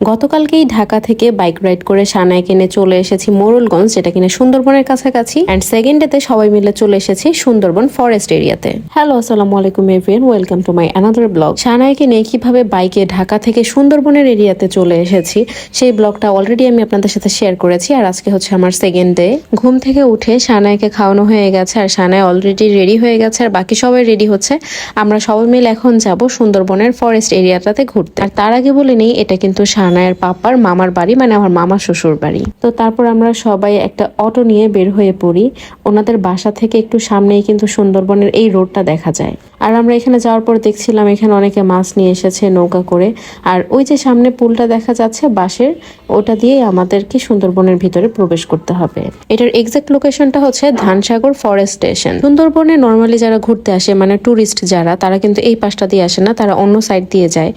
গতকালকেই ঢাকা থেকে bike ride করে সানায় কিনে চলে এসেছি মোরলগঞ্জ, যেটা কিনা সুন্দরবনের কাছাকাছি। অ্যান্ড সেকেন্ড ডেতে সবাই মিলে চলে এসেছি সুন্দরবন ফরেস্ট এরিয়াতে। হ্যালো, আসসালামু আলাইকুম everyone, welcome to my another blog. সানায়কে নিয়ে কিভাবে বাইকে ঢাকা থেকে সুন্দরবনের এরিয়াতে চলে এসেছি সেই ব্লগটা অলরেডি আমি আপনাদের সাথে শেয়ার করেছি। আর আজকে হচ্ছে আমার সেকেন্ড ডে। ঘুম থেকে উঠে সানায়কে খাওয়ানো হয়ে গেছে, আর সানায় অলরেডি রেডি হয়ে গেছে, আর বাকি সবাই রেডি হচ্ছে। আমরা সবাই মিলে এখন যাব সুন্দরবনের ফরেস্ট এরিয়াটাতে ঘুরতে। আর তার আগে বলে নেই, এটা কিন্তু সানায়ের পাপার মামার বাড়ি, মানে আমার মামা শ্বশুর বাড়ি। তো তারপর আমরা সবাই একটা অটো নিয়ে বের হয়ে পড়ি। ওনাদের বাসা থেকে একটু সামনেই কিন্তু সুন্দরবনের এই রোডটা দেখা যায়। আর আমরা এখানে যাওয়ার পর দেখছিলাম এখানে অনেকে মাছ নিয়ে এসেছে নৌকা করে। আর ওই যে সামনে পুলটা দেখা যাচ্ছে বাঁশের, ওটা দিয়ে আমাদেরকে সুন্দরবনের ভিতরে প্রবেশ করতে হবে। এটার এক্সাক্ট লোকেশনটা হচ্ছে ধানসাগর ফরেস্ট স্টেশন। সুন্দরবনে নর্মালি যারা ঘুরতে আসে, মানে ট্যুরিস্ট যারা, তারা কিন্তু এই পাশটা দিয়ে আসে না, তারা অন্য সাইড দিয়ে যায়।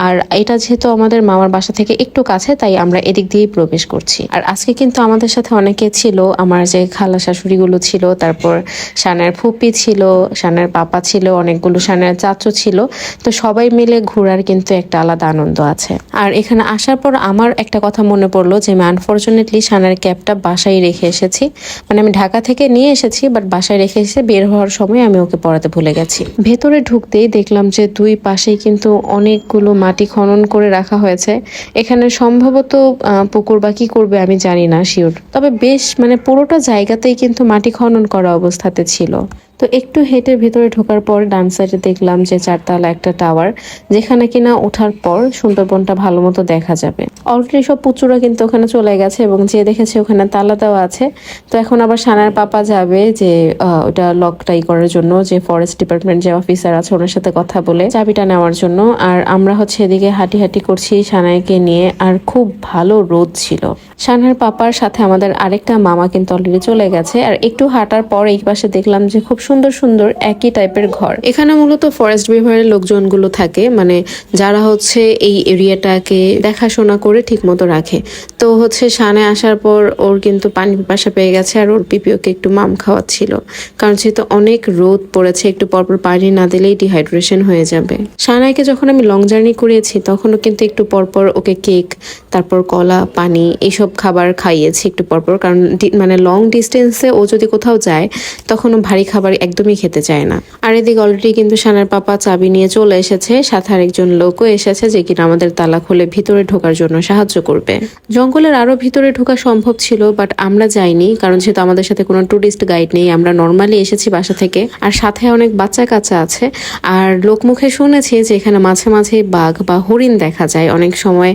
আর এটা যেহেতু আমাদের মামার বাসা থেকে একটু কাছে, তাই আমরা এদিক দিয়েই প্রবেশ করছি। আর আজকে কিন্তু আমাদের সাথে অনেকে ছিল, আমার যে খালা শাশুড়িগুলো ছিল, তারপর সানার ফুপি ছিল, সানার পাপা ছিল, অনেকগুলো সানার চাচু ছিল। তো সবাই মিলে ঘোরার কিন্তু একটা আলাদা আনন্দ আছে। আর এখানে আসার পর আমার একটা কথা মনে পড়লো যে আমি আনফরচুনেটলি সানার ক্যাবটা বাসায় রেখে এসেছি। মানে আমি ঢাকা থেকে নিয়ে এসেছি, বাট বাসায় রেখে এসে বের হওয়ার সময় আমি ওকে পড়াতে ভুলে গেছি। ভেতরে ঢুকতেই দেখলাম যে দুই পাশেই কিন্তু অনেকগুলো মাটি খনন করে রাখা হয়েছে। এখানে সম্ভবত পুকুর বা কি করবে আমি জানি না শিওর, তবে বেশ মানে পুরোটা জায়গাতেই কিন্তু মাটি খনন করা অবস্থাতে ছিল। তো একটু হেঁটে ভেতরে ঢোকার পর ডান সাইডে দেখলাম যে চারতলা একটা টাওয়ার, যেখানে কিনা ওঠার পর সুন্দরবনটা ভালো মতো দেখা যাবে। অলরেডি সব পুচুরা কিন্তু ওখানে চলে গেছে, এবং যে দেখেছে ওখানে তালা দেওয়া আছে। তো এখন আবার সানার পাপা যাবে যে ওটা লকটাই করার জন্য, যে ফরেস্ট ডিপার্টমেন্ট যে অফিসার আছে ওনার সাথে কথা বলে চাবিটা নেওয়ার জন্য। আর আমরা হচ্ছে এদিকে হাঁটি হাঁটি করছি সানাইকে নিয়ে। আর খুব ভালো রোদ ছিল। সানার পাপার সাথে আমাদের আরেকটা মামা কিন্তু অলরেডি চলে গেছে। আর একটু হাঁটার পর এই পাশে দেখলাম যে খুব সুন্দর সুন্দর একই টাইপের ঘর। এখানে মূলত ফরেস্ট বিভাগের লোকজনগুলো থাকে, মানে যারা হচ্ছে এই এরিয়াটাকে দেখাশোনা করে ঠিক মতো রাখে। তো হচ্ছে সানায় আসার পর ওর কিন্তু পানি পিপাসা পেয়ে গেছে, আর ওর পিপিওকে একটু মাম খাওয়াচ্ছিল, কারণ যেহেতু অনেক রোদ পড়েছে, একটু পরপর পানি না দিলেই ডিহাইড্রেশন হয়ে যাবে। সানাইকে যখন আমি লং জার্নি করিয়েছি তখনও কিন্তু একটু পরপর ওকে কেক, তারপর কলা, পানি এইসব খাবার খাইয়েছি একটু পরপর, কারণ মানে লং ডিস্টেন্সে ও যদি কোথাও যায় তখন ও ভারী খাবার একদমই খেতে চায় না। আর এদিকে অলরেডি কিন্তু সানার পাপা চাবি নিয়ে চলে এসেছে, সাথে আরেকজন লোকও এসেছে যে কিনা আমাদের তালা খুলে ভিতরে ঢোকার জন্য সাহায্য করবে। জঙ্গলের আরো ভিতরে ঢোকা সম্ভব ছিল, বাট আমরা যাইনি, কারণ যেহেতু আমাদের সাথে কোনো টুরিস্ট গাইড নেই, আমরা নর্মালি এসেছি বাসা থেকে। আর সাথে অনেক বাচ্চা কাচ্চা আছে। আর লোকমুখে শুনেছি যে এখানে মাঝে মাঝে বাঘ বা হরিণ দেখা যায় অনেক সময়।